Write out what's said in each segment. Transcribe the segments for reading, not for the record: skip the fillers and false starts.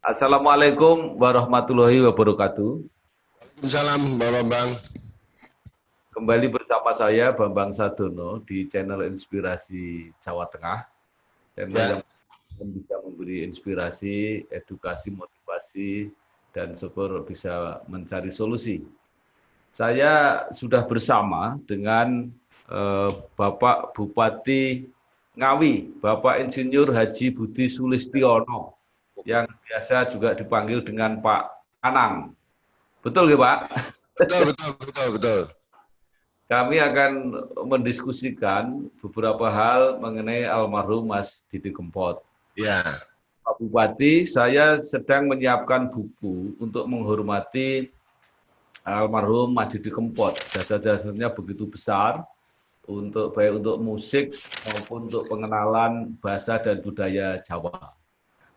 Assalamualaikum warahmatullahi wabarakatuh. Waalaikumsalam, Pak Bambang. Kembali bersama saya Bambang Sadono di channel Inspirasi Jawa Tengah. Channel Ya, yang bisa memberi inspirasi, edukasi, motivasi, dan syukur bisa mencari solusi. Saya sudah bersama dengan Bapak Bupati Ngawi, Bapak Insinyur Haji Budi Sulistiono, yang biasa juga dipanggil dengan Pak Anang. Betul ya Pak? betul. Kami akan mendiskusikan beberapa hal mengenai almarhum Mas Didi Kempot. Ya, Pak Bupati, saya sedang menyiapkan buku untuk menghormati almarhum Mas Didi Kempot. Jasa-jasanya begitu besar, baik untuk musik maupun untuk pengenalan bahasa dan budaya Jawa.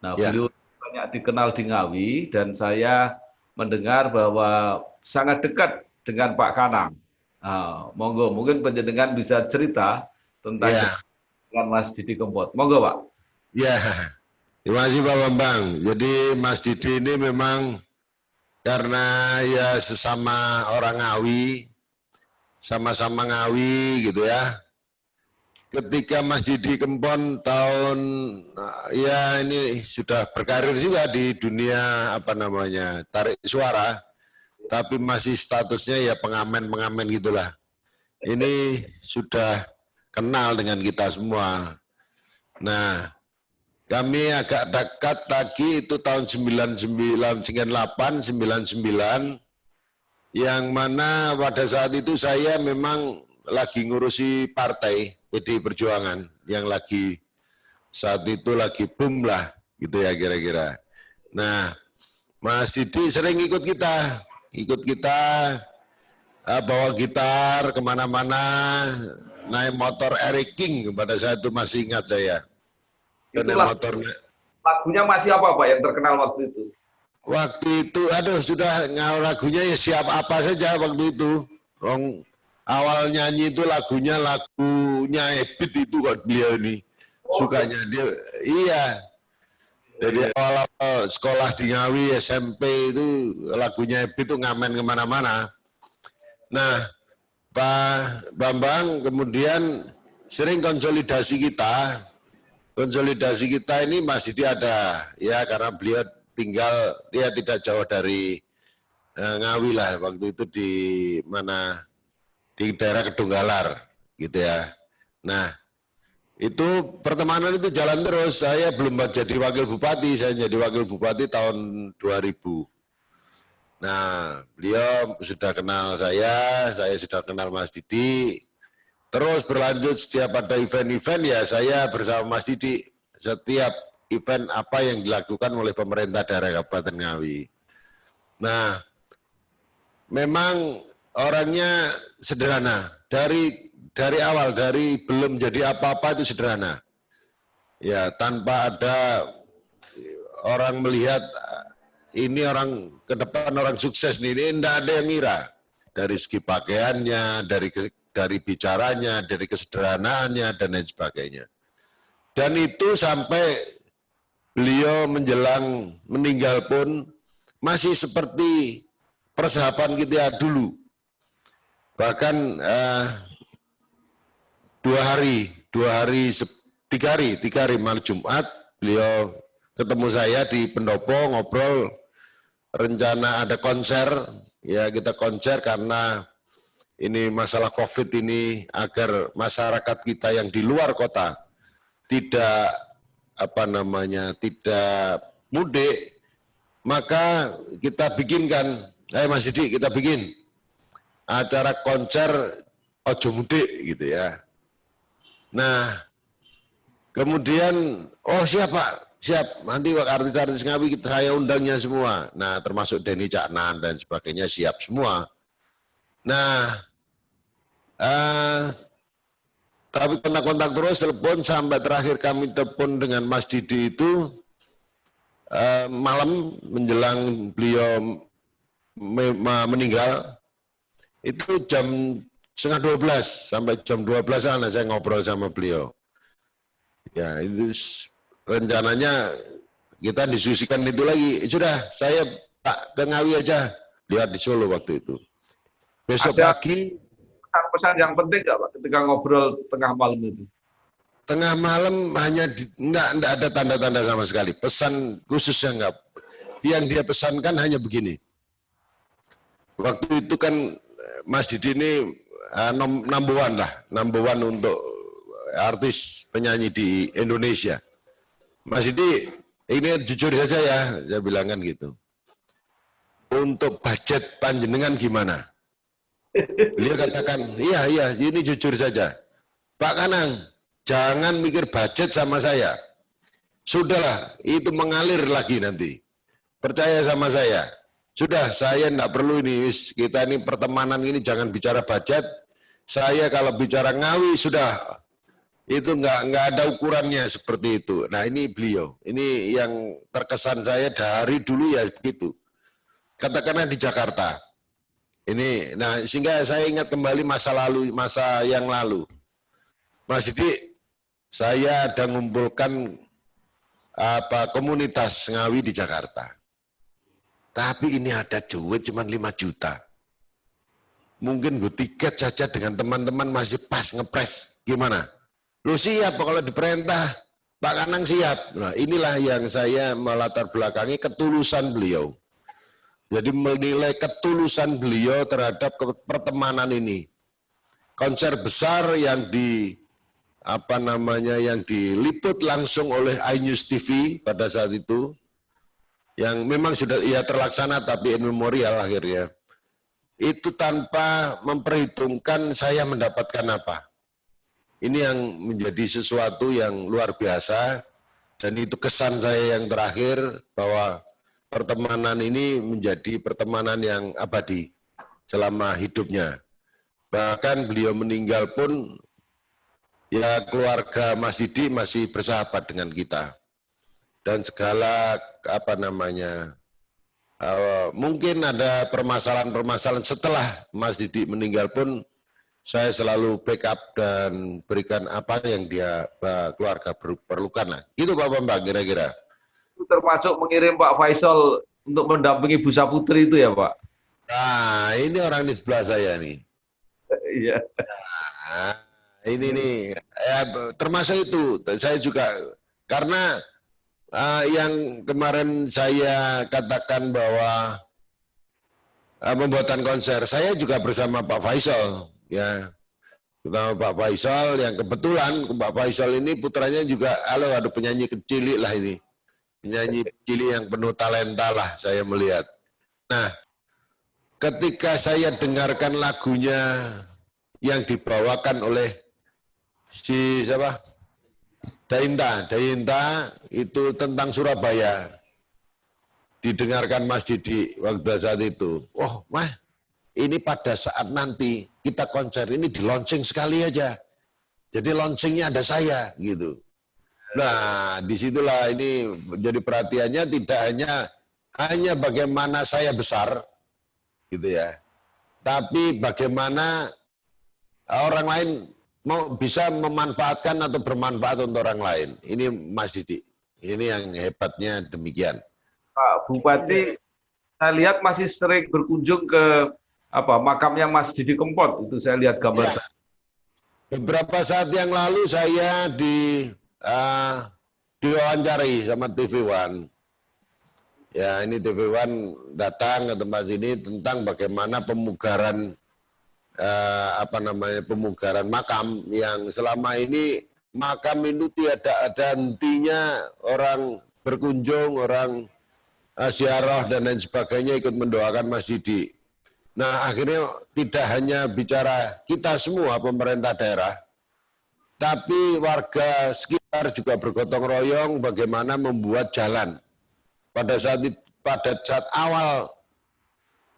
Nah, ya. beliau banyak dikenal di Ngawi dan saya mendengar bahwa sangat dekat dengan Pak Kanang. Nah, monggo, mungkin penjenengan bisa cerita tentang Ya, dengan Mas Didi Kempot. Monggo, Pak. ya. Terima kasih Pak Bambang. Jadi Mas Didi ini memang karena ya sesama orang Ngawi, sama-sama Ngawi gitu ya. Ketika Mas Didi Kempot tahun ya ini sudah berkarir juga di dunia apa namanya tarik suara, tapi masih statusnya ya pengamen-pengamen gitulah. Ini sudah kenal dengan kita semua. Nah, kami agak dekat lagi itu tahun 99, 98, 99, yang mana pada saat itu saya memang lagi ngurusi partai PD Perjuangan, yang lagi saat itu lagi boom lah, gitu ya kira-kira. Nah, Mas Didi sering ikut kita bawa gitar kemana-mana, naik motor Eric King, pada saat itu masih ingat saya. Naik Itulah motor. lagunya masih apa, Pak, yang terkenal waktu itu? Waktu itu, aduh sudah lagunya ya siap apa saja waktu itu. Rong awal nyanyi itu lagunya Ebit itu kok beliau ini. Oh, Sukanya dia, iya. Jadi iya. awal-awal sekolah di Ngawi, SMP itu lagunya Ebit itu ngamen kemana-mana. Nah, Pak Bambang kemudian sering konsolidasi kita. Konsolidasi kita ini masih ada, ya karena beliau tinggal, dia tidak jauh dari Ngawi lah, waktu itu di mana, di daerah Kedunggalar, gitu ya. Nah, itu pertemanan itu jalan terus, saya belum jadi wakil bupati, saya jadi wakil bupati tahun 2000. Nah, beliau sudah kenal saya sudah kenal Mas Didi, terus berlanjut setiap ada event-event ya saya bersama Mas Didi, setiap event apa yang dilakukan oleh pemerintah daerah Kabupaten Ngawi. Nah, memang orangnya sederhana. Dari awal, dari belum jadi apa-apa itu sederhana. Ya, tanpa ada orang melihat ini orang ke depan orang sukses nih, ini tidak ada yang ngira. Dari segi pakaiannya, dari bicaranya, dari kesederhanaannya dan lain sebagainya. Dan itu sampai beliau menjelang meninggal pun masih seperti persahabatan kita dulu. Bahkan 3 hari malam Jumat beliau ketemu saya di Pendopo, ngobrol, rencana ada konser, ya kita konser karena ini masalah COVID ini, agar masyarakat kita yang di luar kota tidak tidak mudik, maka kita bikinkan, Mas Didi, kita bikin acara konser ojo mudik gitu ya. Nah, kemudian, oh siap Pak, siap, nanti artis-artis Ngawi saya undangnya semua. Nah, termasuk Denny Caknan dan sebagainya siap semua. Nah, tapi kontak-kontak terus, telepon sampai terakhir kami telepon dengan Mas Didi itu malam menjelang beliau meninggal, itu jam setengah 12 sampai jam 12-an saya ngobrol sama beliau. Ya itu rencananya kita diskusikan itu lagi. Sudah, saya Pak ke Ngawi aja. Lihat di Solo waktu itu. Besok Ada pagi, pesan-pesan yang penting nggak Pak ketika ngobrol tengah malam itu? tengah malam hanya enggak ada tanda-tanda sama sekali. Pesan khususnya enggak. Yang dia pesankan hanya begini. Waktu itu kan Mas Didi ini number one lah, number one untuk artis penyanyi di Indonesia. Mas Didi, ini jujur saja ya, saya bilang kan gitu. Untuk budget panjenengan gimana? Beliau katakan, iya, ini jujur saja. Pak Kanang, jangan mikir budget sama saya. Sudahlah, itu mengalir lagi nanti. Percaya sama saya. Sudah, saya tidak perlu ini. Kita ini pertemanan ini jangan bicara budget. Saya kalau bicara Ngawi sudah itu nggak ada ukurannya seperti itu. Nah ini beliau. Ini yang terkesan saya dari dulu ya begitu. Katakanlah di Jakarta. Ini, nah sehingga saya ingat kembali masa yang lalu. Mas Didi, saya ada mengumpulkan komunitas Ngawi di Jakarta. Tapi ini ada duit cuma 5 juta. Mungkin gue tiket saja dengan teman-teman masih pas ngepres. Gimana? Lu siap kalau diperintah, Pak Kanang siap. Nah inilah yang saya melatar belakangi ketulusan beliau. Jadi menilai ketulusan beliau terhadap pertemanan ini. Konser besar yang yang diliput langsung oleh iNews TV pada saat itu, yang memang sudah terlaksana tapi in memorial akhirnya. Itu tanpa memperhitungkan saya mendapatkan apa. Ini yang menjadi sesuatu yang luar biasa, dan itu kesan saya yang terakhir bahwa pertemanan ini menjadi pertemanan yang abadi selama hidupnya. Bahkan beliau meninggal pun, ya keluarga Mas Didi masih bersahabat dengan kita. Dan segala mungkin ada permasalahan-permasalahan setelah Mas Didi meninggal pun, saya selalu backup dan berikan apa yang dia keluarga perlukan lah. Itu Pak Bambang kira-kira. Termasuk mengirim Pak Faisal untuk mendampingi Bu Saputri itu ya Pak? Nah ini orang di sebelah saya nih. Iya. Nah, ini nih, ya, termasuk itu. Saya juga, karena yang kemarin saya katakan bahwa pembuatan konser, saya juga bersama Pak Faisal. Ya, bersama Pak Faisal yang kebetulan Pak Faisal ini putranya juga, ada penyanyi kecil lah ini. Penyanyi kecil yang penuh talenta lah saya melihat. Nah, ketika saya dengarkan lagunya yang dibawakan oleh siapa? Dainta itu tentang Surabaya. Didengarkan Mas Didi waktu saat itu. Oh, Mas, ini pada saat nanti kita konser ini di launching sekali aja. Jadi launchingnya ada saya gitu. Nah, disitulah ini jadi perhatiannya, tidak hanya bagaimana saya besar gitu ya, tapi bagaimana orang lain mau bisa memanfaatkan atau bermanfaat untuk orang lain. Ini Mas Didi, ini yang hebatnya demikian. Pak Bupati, saya lihat masih sering berkunjung ke makamnya Mas Didi Kempot, itu saya lihat gambar. Ya. Beberapa saat yang lalu saya diwawancari sama TV One. Ya, ini TV One datang ke tempat ini tentang bagaimana pemugaran pemugaran makam, yang selama ini makam itu tidak ada hentinya orang berkunjung, orang ziarah dan lain sebagainya ikut mendoakan Mas Didi. Nah, akhirnya tidak hanya bicara kita semua pemerintah daerah, tapi warga sekitar juga bergotong royong bagaimana membuat jalan. Pada saat awal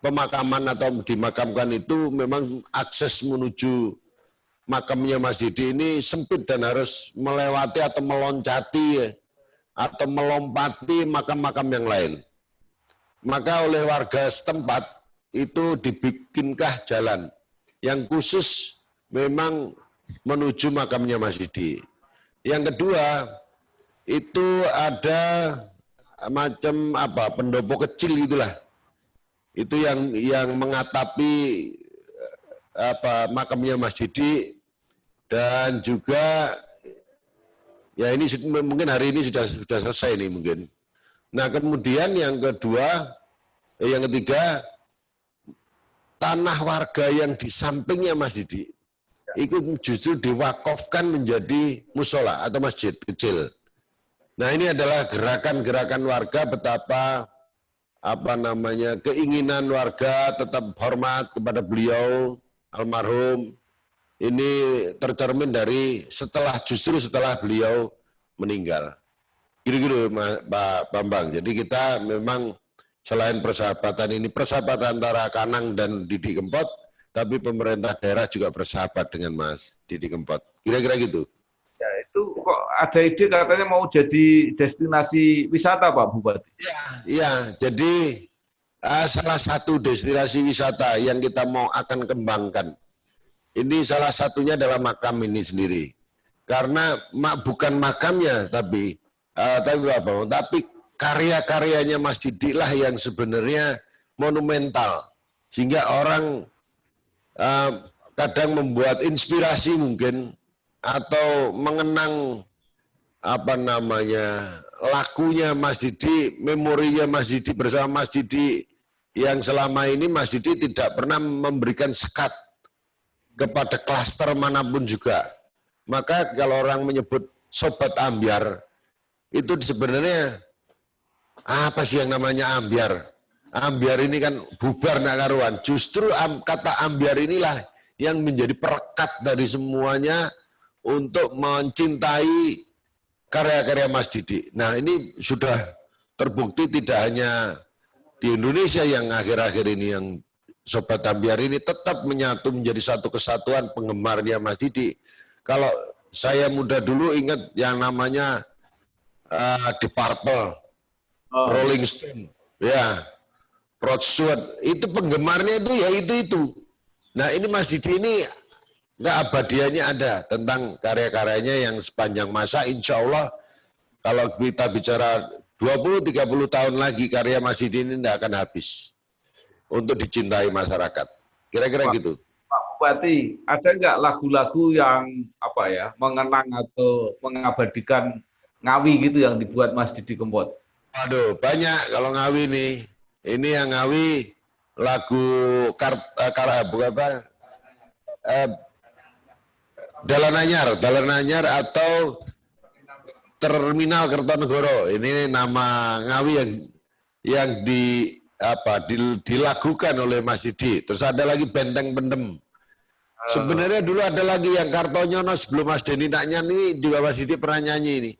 pemakaman atau dimakamkan itu memang akses menuju makamnya Mas Didi ini sempit dan harus melewati atau meloncati atau melompati makam-makam yang lain. Maka oleh warga setempat itu dibikinkah jalan yang khusus memang menuju makamnya Mas Didi. Yang kedua, itu ada macam apa pendopo kecil gitulah. Itu yang mengatapi apa makamnya Mas Didi, dan juga ya ini mungkin hari ini sudah selesai nih mungkin. Nah kemudian yang ketiga tanah warga yang di sampingnya Mas Didi itu justru diwakafkan menjadi musola atau masjid kecil. Nah ini adalah gerakan-gerakan warga betapa keinginan warga tetap hormat kepada beliau almarhum ini tercermin dari justru setelah beliau meninggal. Gitu-gitu Pak Bambang. Jadi kita memang selain persahabatan ini persahabatan antara Kanang dan Didi Kempot, tapi pemerintah daerah juga bersahabat dengan Mas Didi Kempot. Kira-kira gitu. Ya, itu kok ada ide katanya mau jadi destinasi wisata Pak Bupati. Iya, jadi salah satu destinasi wisata yang kita akan kembangkan. Ini salah satunya adalah makam ini sendiri. Karena bukan makamnya tapi karya-karyanya Mas Didi lah yang sebenarnya monumental. Sehingga orang kadang membuat inspirasi mungkin atau mengenang lakunya Mas Didi, memorinya Mas Didi bersama Mas Didi yang selama ini Mas Didi tidak pernah memberikan sekat kepada klaster manapun juga. Maka kalau orang menyebut Sobat Ambyar, itu sebenarnya apa sih yang namanya ambyar? Ambyar ini kan bubar nak karuan. Justru kata ambyar inilah yang menjadi perekat dari semuanya untuk mencintai karya-karya Mas Didi. Nah ini sudah terbukti tidak hanya di Indonesia yang akhir-akhir ini yang Sobat Ambyar ini tetap menyatu menjadi satu kesatuan penggemarnya Mas Didi. Kalau saya muda dulu ingat yang namanya The Purple, Rolling Stone, ya, Rod Stewart, itu penggemarnya itu ya itu. Nah ini Mas Didi ini nggak abadiannya ada tentang karya-karyanya yang sepanjang masa, insya Allah kalau kita bicara 20-30 tahun lagi karya Mas Didi ini tidak akan habis untuk dicintai masyarakat. Kira-kira gitu. Pak Bupati, ada nggak lagu-lagu yang mengenang atau mengabadikan Ngawi gitu yang dibuat Mas Didi Kempot? Waduh, banyak kalau Ngawi nih. Ini yang Ngawi lagu Dalan Anyar atau Terminal Kertonegoro. Ini nama Ngawi yang dilakukan oleh Mas Didi. Terus ada lagi Benteng Pendem. Sebenarnya dulu ada lagi yang Kartonyono sebelum Mas Denny nak nyanyi juga Mas Didi pernah nyanyi ini.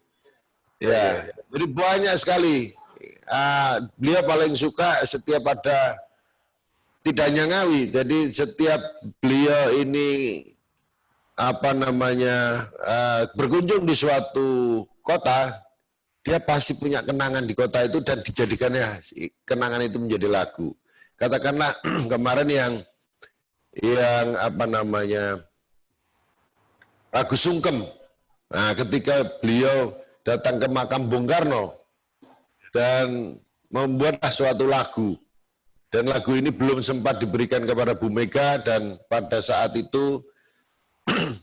Ya, jadi banyak sekali. Beliau paling suka setiap ada tidak hanya Ngawi. Jadi setiap beliau ini berkunjung di suatu kota, dia pasti punya kenangan di kota itu dan dijadikannya kenangan itu menjadi lagu. Katakanlah kemarin yang lagu Sungkem. Nah, ketika beliau datang ke makam Bung Karno dan membuatlah suatu lagu. Dan lagu ini belum sempat diberikan kepada Bu Mega dan pada saat itu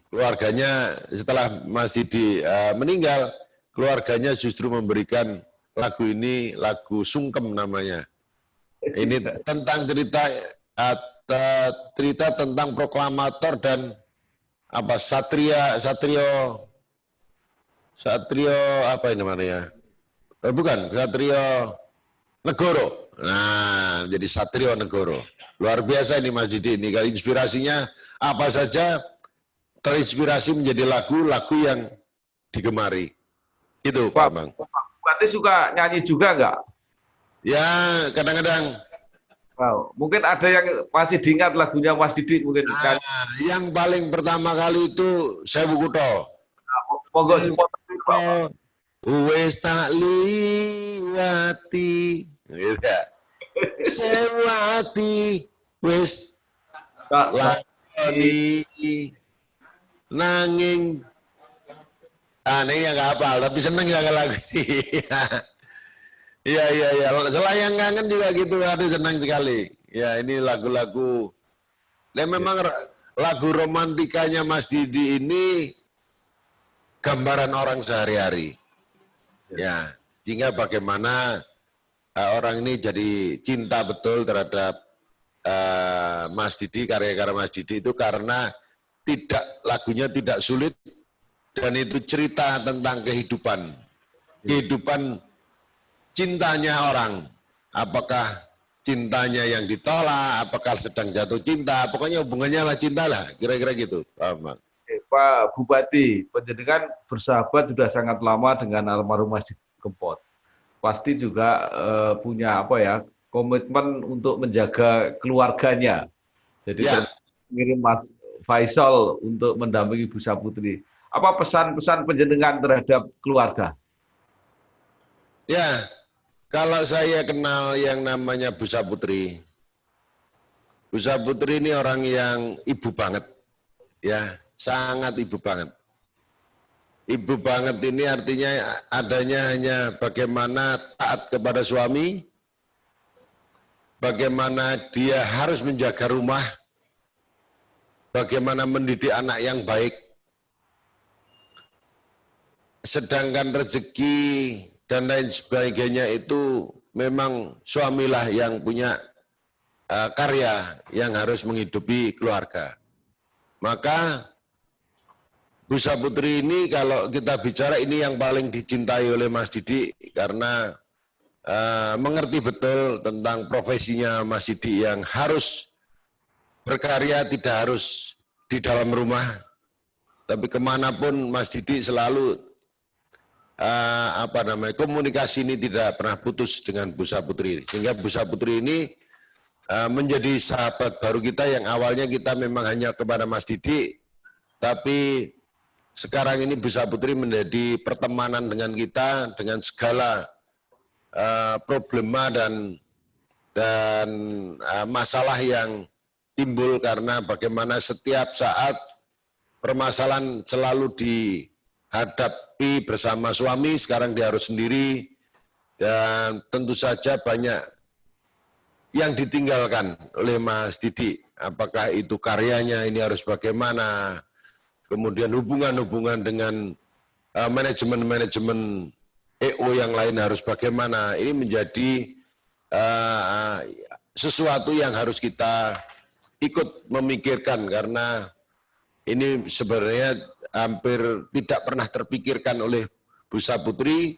keluarganya setelah Mas Didi meninggal, keluarganya justru memberikan lagu ini, lagu Sungkem namanya. Ini tentang cerita tentang proklamator dan satrio apa ini namanya? Bukan, Satrio Negoro. Nah, jadi Satrio Negoro. Luar biasa ini Mas Didi ini. Kalau inspirasinya apa saja terinspirasi menjadi lagu-lagu yang digemari. Itu Pak Bang. Berarti suka nyanyi juga nggak? Ya, kadang-kadang. Wow. Mungkin ada yang masih diingat lagunya Mas Didi mungkin. Yang paling pertama kali itu Sewu Kutho. Monggo supporter Wes tak liwati, Sewu ati, wes lakoni, nanging, ini nggak hafal, tapi seneng ya lagu ini. Iya, iya, iya. Selayang Kangen juga gitu, aduh senang sekali. Ya, ini lagu-lagu. Nah, memang lagu romantikanya Mas Didi ini gambaran orang sehari-hari. Ya, sehingga bagaimana orang ini jadi cinta betul terhadap Mas Didi, karya-karya Mas Didi itu karena lagunya tidak sulit dan itu cerita tentang kehidupan cintanya orang. Apakah cintanya yang ditolak, apakah sedang jatuh cinta, pokoknya hubungannya lah cinta lah, kira-kira gitu. Pak Bupati, penjenengan bersahabat sudah sangat lama dengan almarhum Mas Didi Kempot. Pasti juga punya apa ya, komitmen untuk menjaga keluarganya. Jadi Ya, mengirim Mas Faisal untuk mendampingi Bu Saputri. Apa pesan-pesan penjenengan terhadap keluarga? ya. Kalau saya kenal yang namanya Bu Saputri ini orang yang ibu banget, ya, sangat ibu banget. Ibu banget ini artinya adanya hanya bagaimana taat kepada suami, bagaimana dia harus menjaga rumah, bagaimana mendidik anak yang baik, sedangkan rezeki dan lain sebagainya itu memang suamilah yang punya karya yang harus menghidupi keluarga. Maka Bu Saputri ini kalau kita bicara ini yang paling dicintai oleh Mas Didi karena mengerti betul tentang profesinya Mas Didi yang harus berkarya tidak harus di dalam rumah, tapi kemanapun Mas Didi selalu komunikasi ini tidak pernah putus dengan Bu Saputri, sehingga Bu Saputri ini menjadi sahabat baru kita yang awalnya kita memang hanya kepada Mas Didi, tapi sekarang ini Bu Saputri menjadi pertemanan dengan kita dengan segala problema dan masalah yang timbul karena bagaimana setiap saat permasalahan selalu dihadapi bersama suami, sekarang dia harus sendiri, dan tentu saja banyak yang ditinggalkan oleh Mas Didi. Apakah itu karyanya ini harus bagaimana, kemudian hubungan-hubungan dengan manajemen-manajemen EO yang lain harus bagaimana. Ini menjadi sesuatu yang harus kita ikut memikirkan karena ini sebenarnya hampir tidak pernah terpikirkan oleh Bu Saputri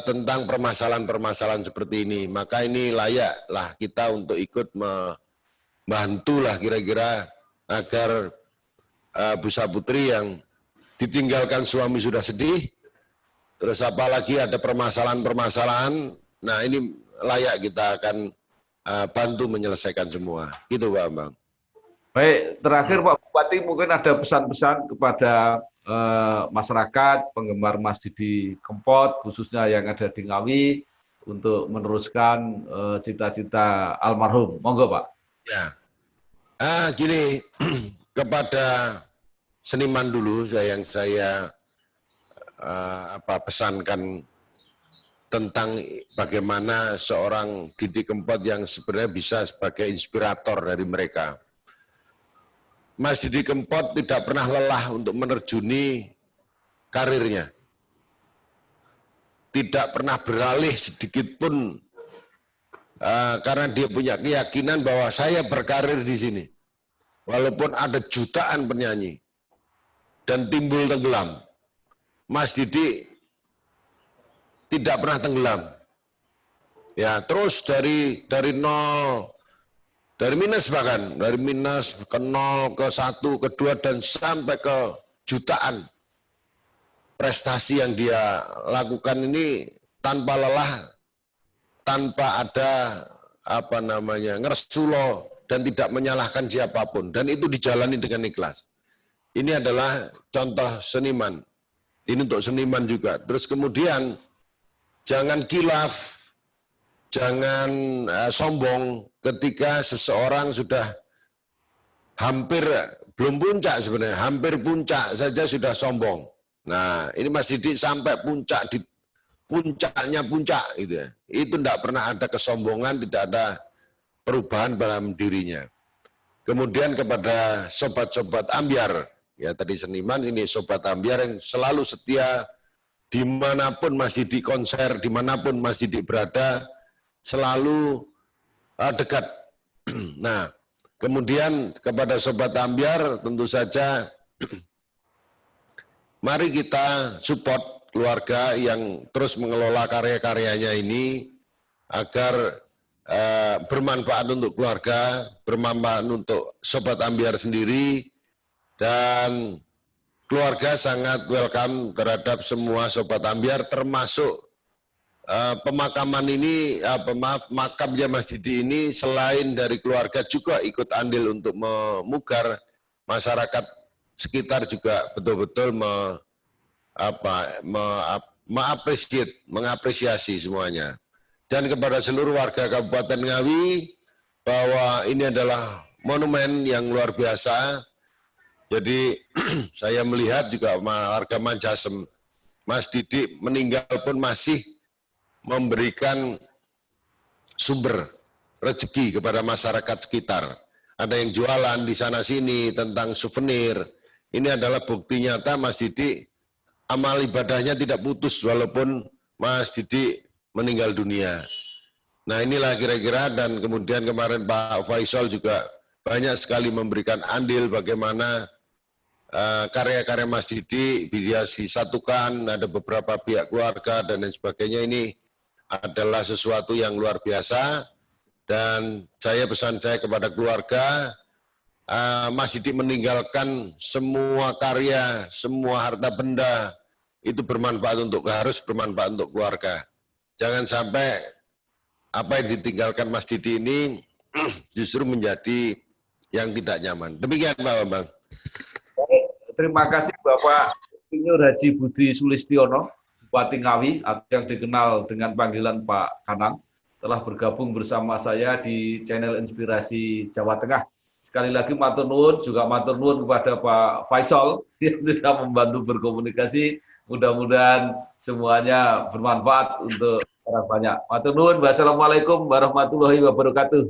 tentang permasalahan-permasalahan seperti ini. Maka ini layaklah kita untuk ikut membantulah kira-kira agar Bu Saputri yang ditinggalkan suami sudah sedih, terus apalagi ada permasalahan-permasalahan, nah ini layak kita akan bantu menyelesaikan semua. Gitu Pak Bang. Baik, terakhir Pak Bupati mungkin ada pesan-pesan kepada masyarakat, penggemar Mas Didi Kempot, khususnya yang ada di Ngawi, untuk meneruskan cita-cita almarhum. Monggo Pak. Ya, gini, kepada seniman dulu yang saya pesankan tentang bagaimana seorang Didi Kempot yang sebenarnya bisa sebagai inspirator dari mereka. Mas Didi Kempot tidak pernah lelah untuk menerjuni karirnya. Tidak pernah beralih sedikit pun karena dia punya keyakinan bahwa saya berkarir di sini. Walaupun ada jutaan penyanyi dan timbul tenggelam, Mas Didi tidak pernah tenggelam. Ya, terus dari nol, dari minus bahkan, dari minus ke nol, ke satu, ke dua, dan sampai ke jutaan. Prestasi yang dia lakukan ini tanpa lelah, tanpa ada ngersulo, dan tidak menyalahkan siapapun. Dan itu dijalani dengan ikhlas. Ini adalah contoh seniman. Ini untuk seniman juga. Terus kemudian, jangan kilaf, jangan sombong ketika seseorang sudah hampir, belum puncak sebenarnya, hampir puncak saja sudah sombong. Nah, ini Mas Didi sampai puncak di puncaknya puncak gitu ya. Itu tidak pernah ada kesombongan, tidak ada perubahan dalam dirinya. Kemudian kepada sobat-sobat ambyar, ya tadi seniman, ini sobat ambyar yang selalu setia dimanapun Mas Didi konser, dimanapun Mas Didi berada, selalu dekat. Nah, kemudian kepada sobat ambyar tentu saja mari kita support keluarga yang terus mengelola karya-karyanya ini agar bermanfaat untuk keluarga, bermanfaat untuk sobat ambyar sendiri, dan keluarga sangat welcome terhadap semua sobat ambyar, termasuk pemakaman ini, makamnya Mas Didi ini selain dari keluarga juga ikut andil untuk memugar masyarakat sekitar juga betul-betul mengapresiasi semuanya. Dan kepada seluruh warga Kabupaten Ngawi bahwa ini adalah monumen yang luar biasa. Jadi saya melihat juga warga Manjasem, Mas Didi meninggal pun masih memberikan sumber rezeki kepada masyarakat sekitar. Ada yang jualan di sana-sini tentang souvenir. Ini adalah bukti nyata Mas Didi amal ibadahnya tidak putus walaupun Mas Didi meninggal dunia. Nah inilah kira-kira, dan kemudian kemarin Pak Faisal juga banyak sekali memberikan andil bagaimana karya-karya Mas Didi bisa disatukan, ada beberapa pihak keluarga dan lain sebagainya. Ini adalah sesuatu yang luar biasa, dan pesan saya kepada keluarga, Mas Didi meninggalkan semua karya, semua harta benda, itu bermanfaat harus bermanfaat untuk keluarga. Jangan sampai apa yang ditinggalkan Mas Didi ini justru menjadi yang tidak nyaman. Demikian Pak Bambang. Terima kasih Bapak Insinyur Haji Budi Sulistiono, Bupati Ngawi, atau yang dikenal dengan panggilan Pak Kanang, telah bergabung bersama saya di channel Inspirasi Jawa Tengah. Sekali lagi matur nuwun, juga matur nuwun kepada Pak Faisal yang sudah membantu berkomunikasi. Mudah-mudahan semuanya bermanfaat untuk orang banyak. Matur nuwun. Wassalamualaikum warahmatullahi wabarakatuh.